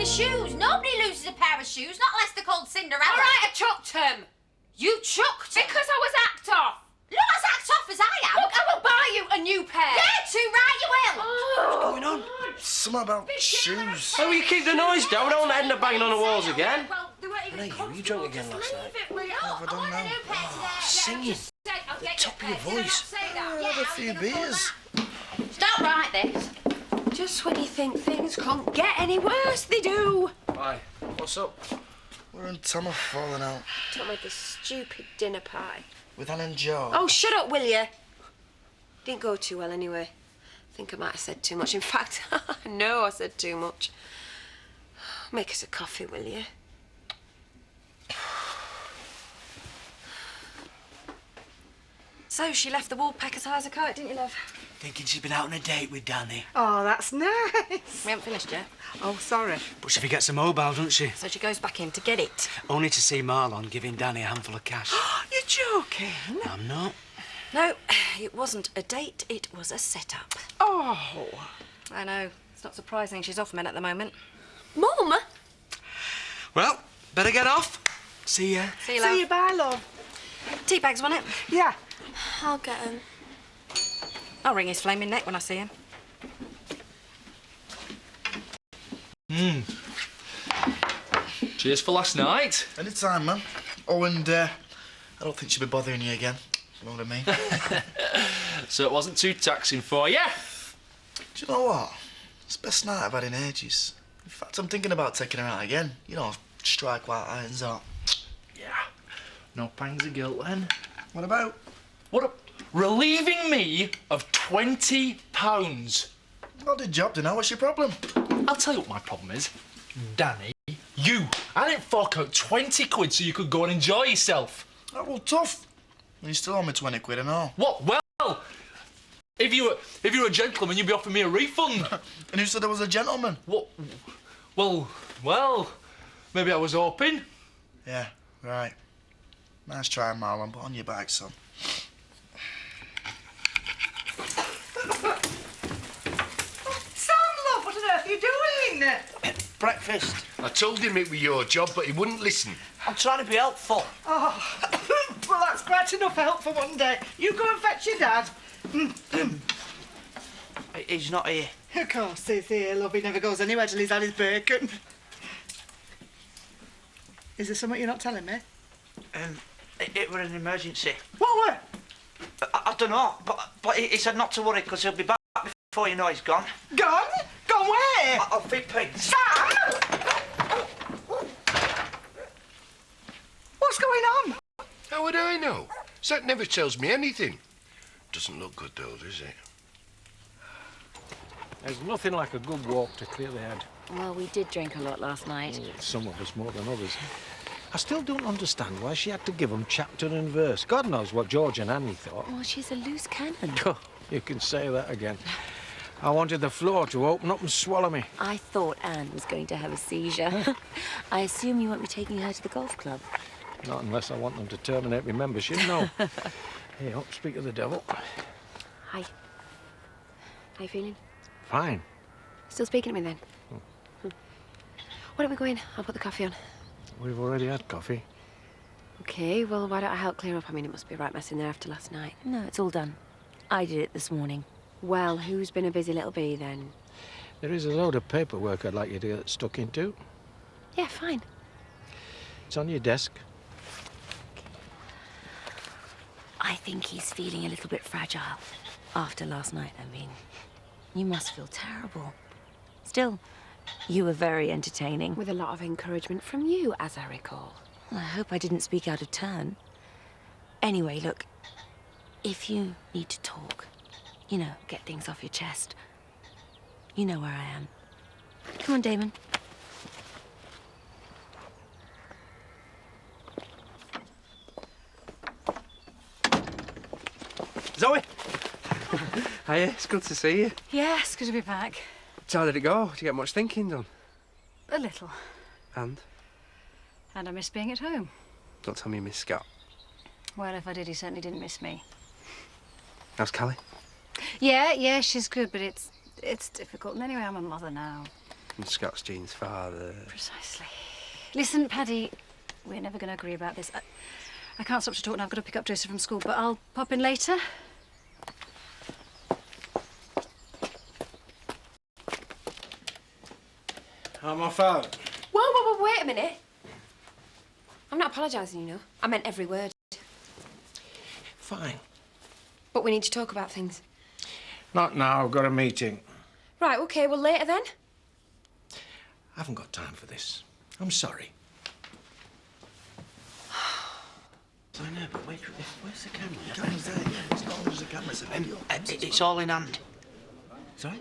my shoes. Nobody loses a pair of shoes, not unless they're called Cinderella. All right, I chucked them. You chucked them? Because I was act off. Not as act off as I am. Look, I will buy you a new pair. Yeah, too right you will. Oh. What's going on? Something about shoes. Oh, will you keep the noise down? Don't end up banging on the walls again. Well, they weren't even Hey, were you drunk again last night? What have I done now? Oh, singing. The top of your voice. I had a few beers. Stop right this. Just when you think things can't get any worse, they do. Why? What's up? We're and Tom have fallen out. Tom had this stupid dinner pie. With Anne and Joe. Oh, shut up, will you? Didn't go too well anyway. I think I might have said too much. In fact, no, I said too much. Make us a coffee, will you? So, she left the wallpack as high as a kite, didn't you, love? Thinking she's been out on a date with Danny. Oh, that's nice. We haven't finished yet. Oh, sorry. But she forgets a mobile, doesn't she? So she goes back in to get it. Only to see Marlon giving Danny a handful of cash. You're joking. I'm not. No, it wasn't a date, it was a setup. Oh. I know. It's not surprising she's off men at the moment. Mum! Well, better get off. See ya. See you, love. See you, bye, love. Tea bags, want it? Yeah. I'll get him. I'll wring his flaming neck when I see him. Cheers for last night. Anytime, man. Oh, and I don't think she'll be bothering you again. You know what I mean? So it wasn't too taxing for you? Do you know what? It's the best night I've had in ages. In fact, I'm thinking about taking her out again. You know, strike while iron's hot. Yeah. No pangs of guilt then. What about? Relieving me of £20. Not the job, didn't I? What's your problem? I'll tell you what my problem is. Danny, you. I didn't fork out 20 quid so you could go and enjoy yourself. Oh, well, tough. You still owe me 20 quid and all. What? Well, if you were a gentleman, you'd be offering me a refund. And who said I was a gentleman? What? Well, maybe I was hoping. Yeah, right. Nice try, Marlon, but on your back, son. Sam, love, what on earth are you doing? Breakfast. I told him it was your job, but he wouldn't listen. I'm trying to be helpful. Oh, well, that's quite enough help for one day. You go and fetch your dad. He's not here. Of course he's here, love. He never goes anywhere till he's had his bacon. Is there something you're not telling me? It were an emergency. What were? I don't know, but he said not to worry because he'll be back before you know he's gone. Gone? Gone where? I'll feed pigs. Sam! What's going on? How would I know? Zach never tells me anything. Doesn't look good, though, does it? There's nothing like a good walk to clear the head. Well, we did drink a lot last night. Some of us more than others. I still don't understand why she had to give them chapter and verse. God knows what George and Annie thought. Well, she's a loose cannon. Oh, you can say that again. I wanted the floor to open up and swallow me. I thought Anne was going to have a seizure. I assume you won't be taking her to the golf club. Not unless I want them to terminate my membership, no. Hey, up, speak of the devil. Hi. How you feeling? Fine. Still speaking to me then? Why don't we go in? I'll put the coffee on. We've already had coffee. OK, well, why don't I help clear up? I mean, it must be a right mess in there after last night. No, it's all done. I did it this morning. Well, who's been a busy little bee, then? There is a load of paperwork I'd like you to get stuck into. Yeah, fine. It's on your desk. I think he's feeling a little bit fragile after last night. I mean, you must feel terrible. Still, you were very entertaining. With a lot of encouragement from you, as I recall. Well, I hope I didn't speak out of turn. Anyway, look, if you need to talk, you know, get things off your chest, you know where I am. Come on, Damon. Zoe! Hiya, it's good to see you. Yeah, it's good to be back. So how did it go? Did you get much thinking done? A little. And? And I miss being at home. Don't tell me you miss Scott. Well, if I did, he certainly didn't miss me. How's Callie? Yeah, she's good, but it's difficult. And anyway, I'm a mother now. And Scott's Jean's father. Precisely. Listen, Paddy, we're never going to agree about this. I can't stop to talk now. I've got to pick up Joseph from school, but I'll pop in later. I'm off out. Whoa, wait a minute. I'm not apologising, you know. I meant every word. Fine. But we need to talk about things. Not now, I've got a meeting. Right, OK, well, later then. I haven't got time for this. I'm sorry. I know, but where's the camera? Camera's there, yeah. It's not always a camera, it's a video. It's all in hand. Sorry?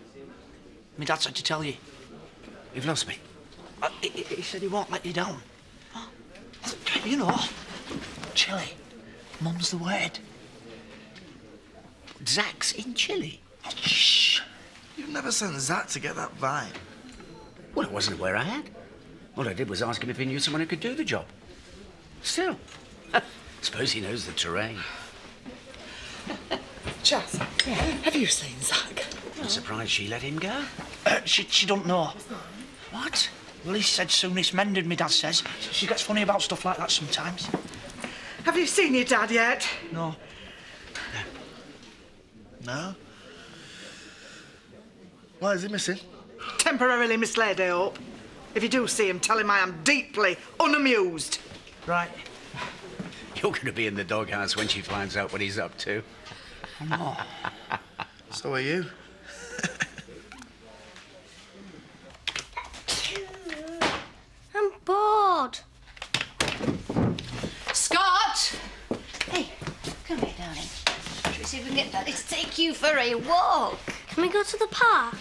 My dad said to tell you. You've lost me. He said he won't let you down. You know, Chile. Mum's the word. Zach's in Chile. Shh. You've never sent Zach to get that vibe. Well, it wasn't aware I had. All I did was ask him if he knew someone who could do the job. Still, suppose he knows the terrain. Jazz, have you seen Zach? I'm surprised she let him go. She don't know. What? Well, he said soon it's mended, my dad says. She gets funny about stuff like that sometimes. Have you seen your dad yet? No. No? Why is he missing? Temporarily mislaid, I hope. If you do see him, tell him I am deeply unamused. Right. You're going to be in the doghouse when she finds out what he's up to. Oh, no. So are you. I'm bored. Scott! Hey, come here, darling. Shall we see if we can get Daddy to take you for a walk? Can we go to the park?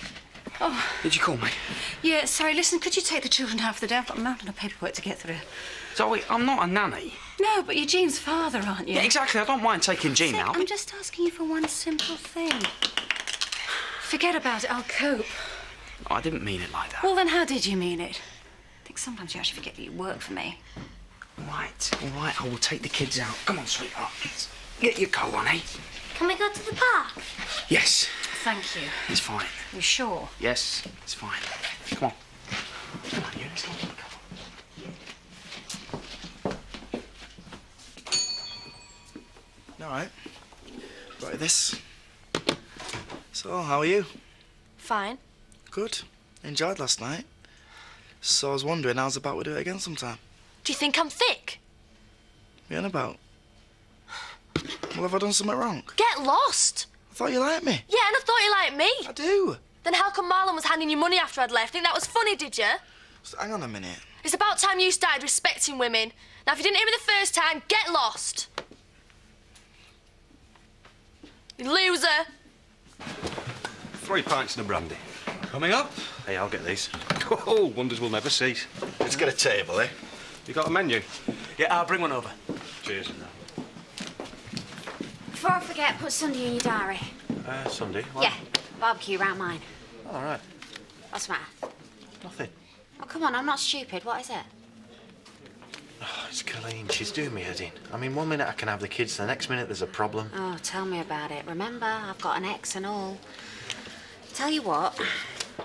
Oh, Did you call me? yeah, sorry, listen, could you take the children out for the day? I've got a mountain of paperwork to get through. Zoe, I'm not a nanny. No, but you're Jean's father, aren't you? Yeah, exactly. I don't mind taking Jean Sid, out. I'm just asking you for one simple thing. Forget about it, I'll cope. Oh, I didn't mean it like that. Well, then how did you mean it? I think sometimes you actually forget that you work for me. All right, I will take the kids out. Come on, sweetheart. Get your coat on, eh? Can we go to the park? Yes, Thank you. it's fine. You sure? Yes, it's fine. Come on. Come on, you. Let's go. All right. Right, this. So, how are you? Fine. Good. Enjoyed last night. So I was wondering, how's about we do it again sometime? Do you think I'm thick? What are you on about? Well, have I done something wrong? Get lost. I thought you liked me. Yeah, and I thought you liked me. I do. Then how come Marlon was handing you money after I'd left? Think that was funny, did you? So, hang on a minute. It's about time you started respecting women. Now, if you didn't hear me the first time, get lost. You loser. 3 pints and a brandy. Coming up? Hey, I'll get these. Oh, wonders we'll never cease. Let's get a table, eh? You got a menu? Yeah, I'll bring one over. Cheers. Before I forget, put Sunday in your diary. Sunday? What? Yeah, barbecue round mine. All right. What's the matter? Nothing. Oh, come on, I'm not stupid. What is it? Oh, it's Colleen. She's doing me head in. I mean, 1 minute I can have the kids, the next minute there's a problem. Oh, tell me about it. Remember, I've got an ex and all. Tell you what,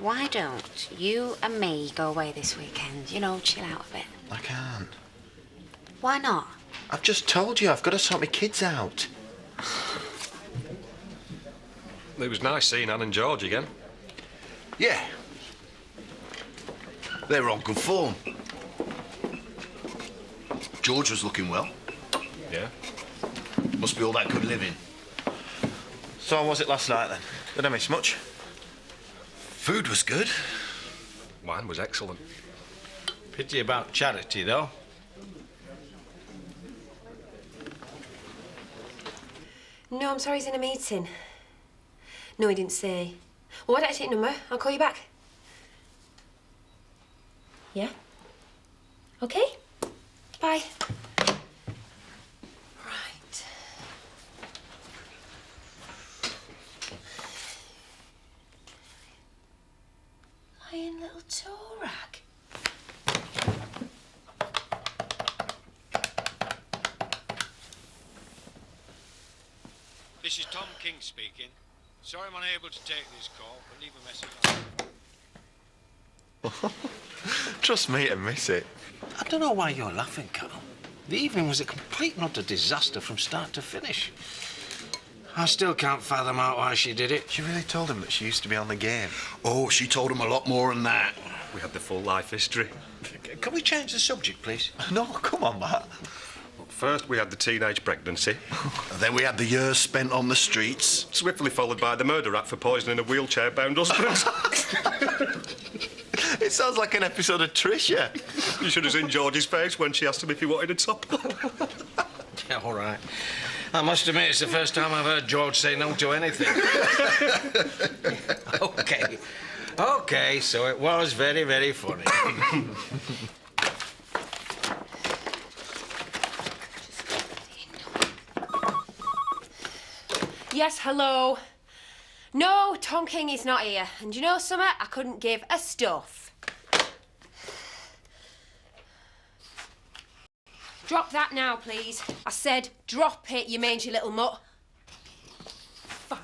why don't you and me go away this weekend? You know, chill out a bit. I can't. Why not? I've just told you I've got to sort my kids out. It was nice seeing Anne and George again. Yeah. They were on good form. George was looking well. Yeah. Must be all that good living. So how was it last night then? Did I miss much? Food was good. Wine was excellent. Pity about Charity, though. No, I'm sorry, he's in a meeting. No, he didn't say. Well, why don't I take your number? I'll call you back. Yeah? OK? Bye. Right. Lying little toe rag. This is Tom King speaking. Sorry I'm unable to take this call, but leave a message on. Trust me to miss it. I don't know why you're laughing, Carl. The evening was a complete and utter disaster from start to finish. I still can't fathom out why she did it. She really told him that she used to be on the game. Oh, she told him a lot more than that. We had the full life history. Can we change the subject, please? No, come on, Matt. First, we had the teenage pregnancy. And then we had the years spent on the streets. Swiftly followed by the murder rap for poisoning a wheelchair-bound husband. It sounds like an episode of Trisha. You should have seen George's face when she asked him if he wanted a top. Yeah, all right. I must admit, it's the first time I've heard George say no to anything. OK, so it was very, very funny. Yes, hello. No, Tom King is not here. And you know something? I couldn't give a stuff. Drop that now, please. I said drop it, you mangy little mutt. Fine.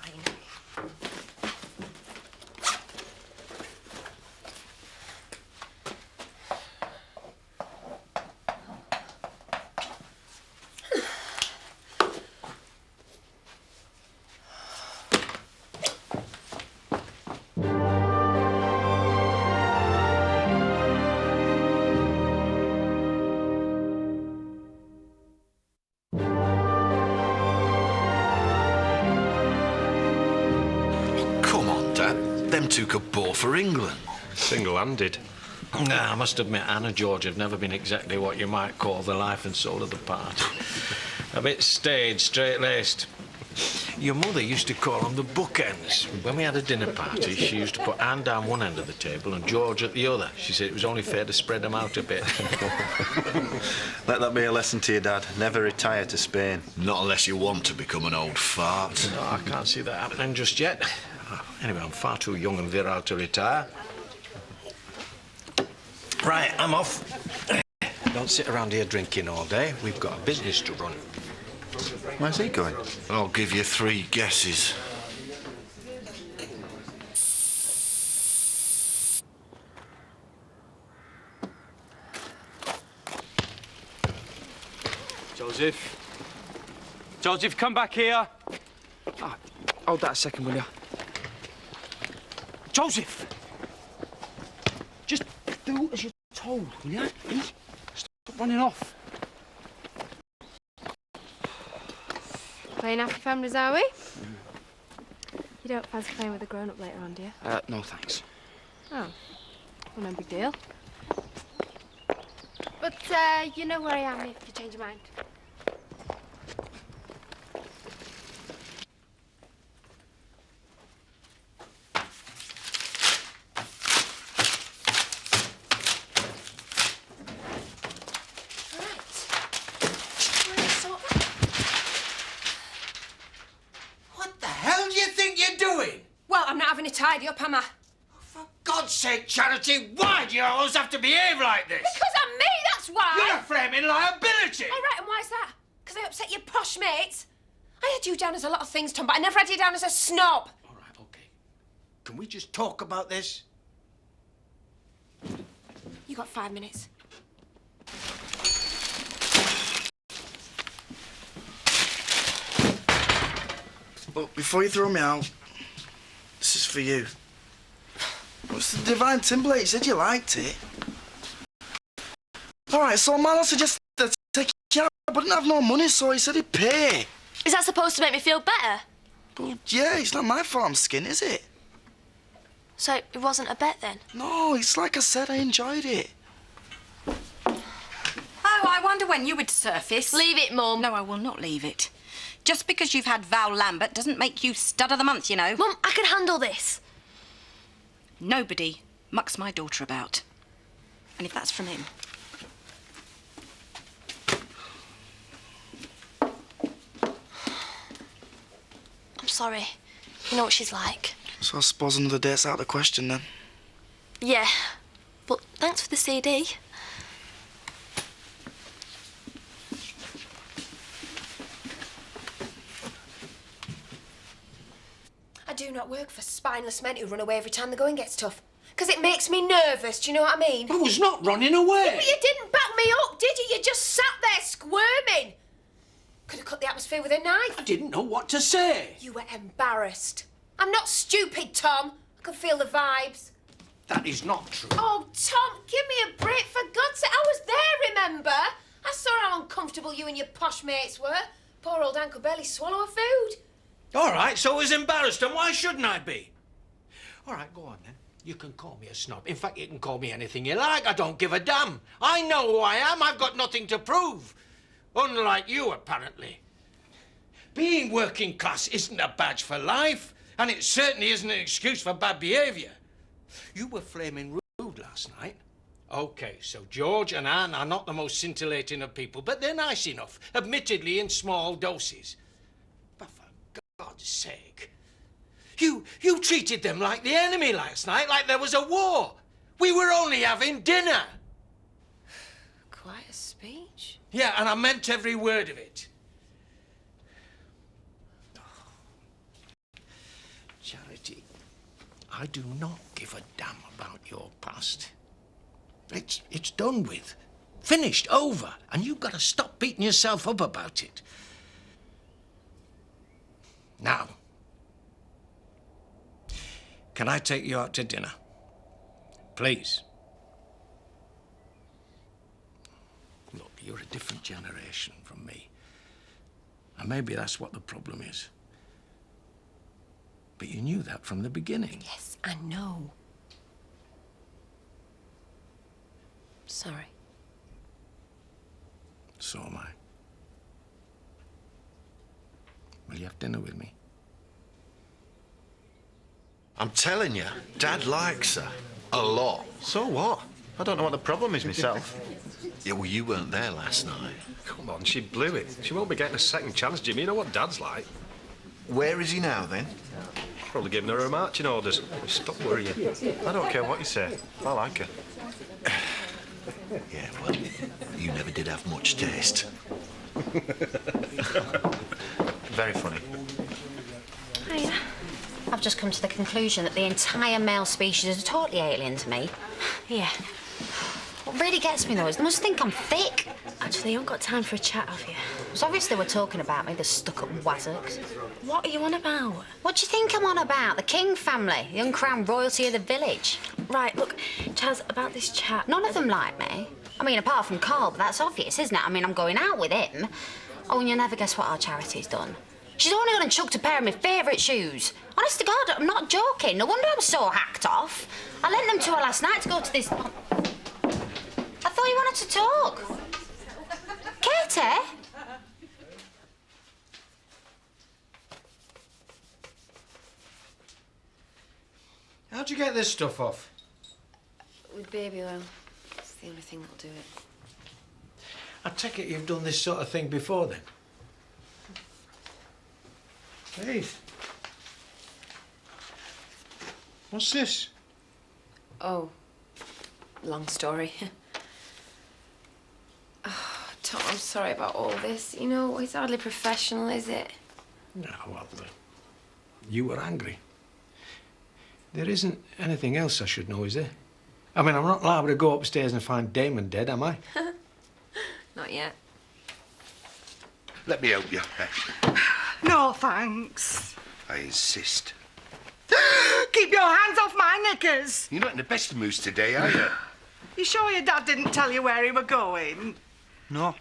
Them two could bore for England. Single-handed. Nah, I must admit, Anne and George have never been exactly what you might call the life and soul of the party. A bit staged, straight-laced. Your mother used to call them the bookends. When we had a dinner party, she used to put Anne down one end of the table and George at the other. She said it was only fair to spread them out a bit. Let that be a lesson to your dad. Never retire to Spain. Not unless you want to become an old fart. No, I can't see that happening just yet. Anyway, I'm far too young and virile to retire. Right, I'm off. Don't sit around here drinking all day. We've got a business to run. Where's he going? I'll give you 3 guesses. Joseph. Joseph, come back here. Ah, hold that a second, will you? Joseph! Just do as you're told, will you? Stop running off. Playing Happy Families, are we? You don't fancy playing with a grown-up later on, do you? No, thanks. Oh. Well, no big deal. But, you know where I am if you change your mind. Tidy up, am I? For God's sake, Charity, why do you always have to behave like this? Because I'm me, that's why! You're a flaming liability! All right, and why's that? Because I upset your posh mates? I had you down as a lot of things, Tom, but I never had you down as a snob. All right, OK. Can we just talk about this? You got 5 minutes. But before you throw me out, this is for you. What's the Divine Timberlake? You said you liked it. All right, so Marlon suggested to take you out, but didn't have no money, so he said he'd pay. Is that supposed to make me feel better? Well, yeah, it's not my fault I'm skin, is it? So it wasn't a bet then? No, it's like I said, I enjoyed it. Oh, I wonder when you would surface. Leave it, Mum. No, I will not leave it. Just because you've had Val Lambert doesn't make you stud of the month, you know. Mum, I can handle this. Nobody mucks my daughter about. And if that's from him. I'm sorry. You know what she's like. So I suppose another date's out of the question, then. Yeah. But thanks for the CD. I do not work for spineless men who run away every time the going gets tough. Because it makes me nervous, do you know what I mean? I was not running away. Yeah, but you didn't back me up, did you? You just sat there squirming. Could have cut the atmosphere with a knife. I didn't know what to say. You were embarrassed. I'm not stupid, Tom. I can feel the vibes. That is not true. Oh, Tom, give me a break, for God's sake. I was there, remember? I saw how uncomfortable you and your posh mates were. Poor old Anne could barely swallow her food. All right, so I was embarrassed, and why shouldn't I be? All right, go on then. You can call me a snob. In fact, you can call me anything you like. I don't give a damn. I know who I am. I've got nothing to prove. Unlike you, apparently. Being working class isn't a badge for life, and it certainly isn't an excuse for bad behaviour. You were flaming rude last night. OK, so George and Anne are not the most scintillating of people, but they're nice enough, admittedly in small doses. But for God's sake, you treated them like the enemy last night, like there was a war. We were only having dinner. Quite a speech. Yeah, and I meant every word of it. Charity, I do not give a damn about your past. It's done with. Finished, over. And you've got to stop beating yourself up about it. Now, can I take you out to dinner? Please. Look, you're a different generation from me. And maybe that's what the problem is. But you knew that from the beginning. Yes, I know. Sorry. So am I. Will you have dinner with me? I'm telling you, Dad likes her. A lot. So what? I don't know what the problem is myself. Yeah, well, you weren't there last night. Come on, she blew it. She won't be getting a second chance, Jimmy. You know what Dad's like. Where is he now, then? Probably giving her marching orders. Stop worrying. I don't care what you say. I like her. Yeah, well, you never did have much taste. Very funny. Hiya. I've just come to the conclusion that the entire male species is totally alien to me. Yeah. What really gets me, though, is they must think I'm thick. Actually, you haven't got time for a chat, have you? So obviously we're talking about me, the stuck-up wazzocks. What are you on about? What do you think I'm on about? The King family, the uncrowned royalty of the village. Right, look, Chaz, about this chat... None of them like me. I mean, apart from Carl, but that's obvious, isn't it? I mean, I'm going out with him. Oh, and you'll never guess what our charity's done. She's only gone and chucked a pair of my favourite shoes. Honest to God, I'm not joking. No wonder I'm so hacked off. I lent them to her last night to go to this... I thought you wanted to talk. Katie? How'd you get this stuff off? With baby oil. It's the only thing that'll do it. I take it you've done this sort of thing before, then? Please. What's this? Oh, long story. Oh, Tom, I'm sorry about all this. You know, it's hardly professional, is it? No, well, you were angry. There isn't anything else I should know, is there? I mean, I'm not liable to go upstairs and find Damon dead, am I? Not yet. Let me help you. No, thanks. I insist. Keep your hands off my knickers. You're not in the best of moods today, are you? You sure your dad didn't tell you where he were going? No. Well,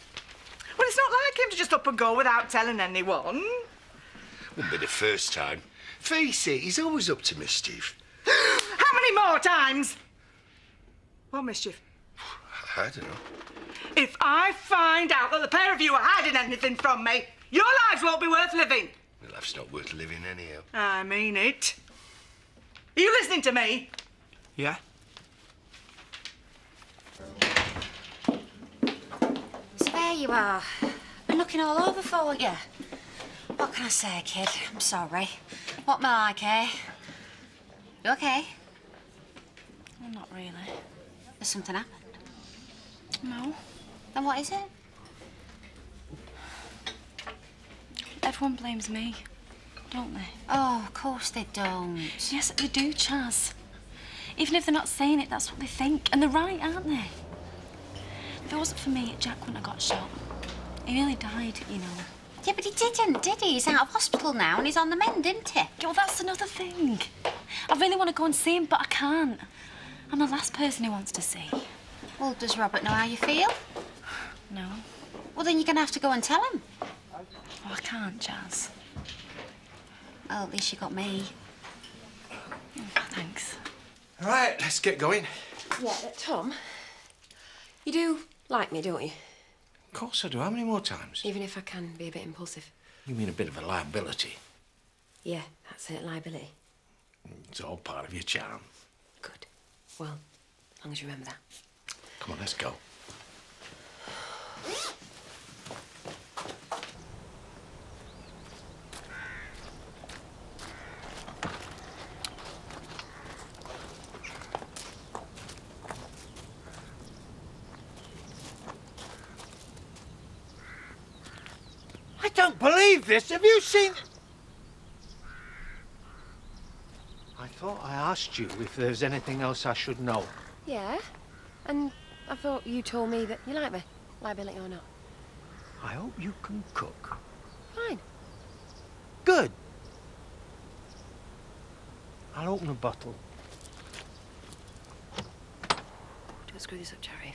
it's not like him to just up and go without telling anyone. Wouldn't be the first time. Face it, he's always up to mischief. How many more times? What mischief? I don't know. If I find out that the pair of you are hiding anything from me, your lives won't be worth living. Well, life's not worth living anyhow. I mean it. Are you listening to me? Yeah? So there you are. Been looking all over for you. What can I say, kid? I'm sorry. What am I like, eh? You okay? Well, not really. Has something happened? No. Then what is it? Everyone blames me, don't they? Oh, of course they don't. Yes, they do, Chaz. Even if they're not saying it, that's what they think. And they're right, aren't they? If it wasn't for me, Jack wouldn't have got shot. He nearly died, you know. Yeah, but he didn't, did he? He's out of hospital now and he's on the mend, isn't he? Well, that's another thing. I really want to go and see him, but I can't. I'm the last person he wants to see. Well, does Robert know how you feel? No. Well, then you're going to have to go and tell him. Oh, I can't, Jazz. Well, at least you got me. Oh, thanks. All right, let's get going. Yeah, Tom, you do like me, don't you? Of course I do. How many more times? Even if I can be a bit impulsive. You mean a bit of a liability? Yeah, that's it, liability. It's all part of your charm. Good. Well, as long as you remember that. Come on, let's go. I don't believe this. Have you seen... I thought I asked you if there's anything else I should know. Yeah, and I thought you told me that you like me, liability or not. I hope you can cook. Fine. Good. I'll open a bottle. Don't screw this up, Jerry.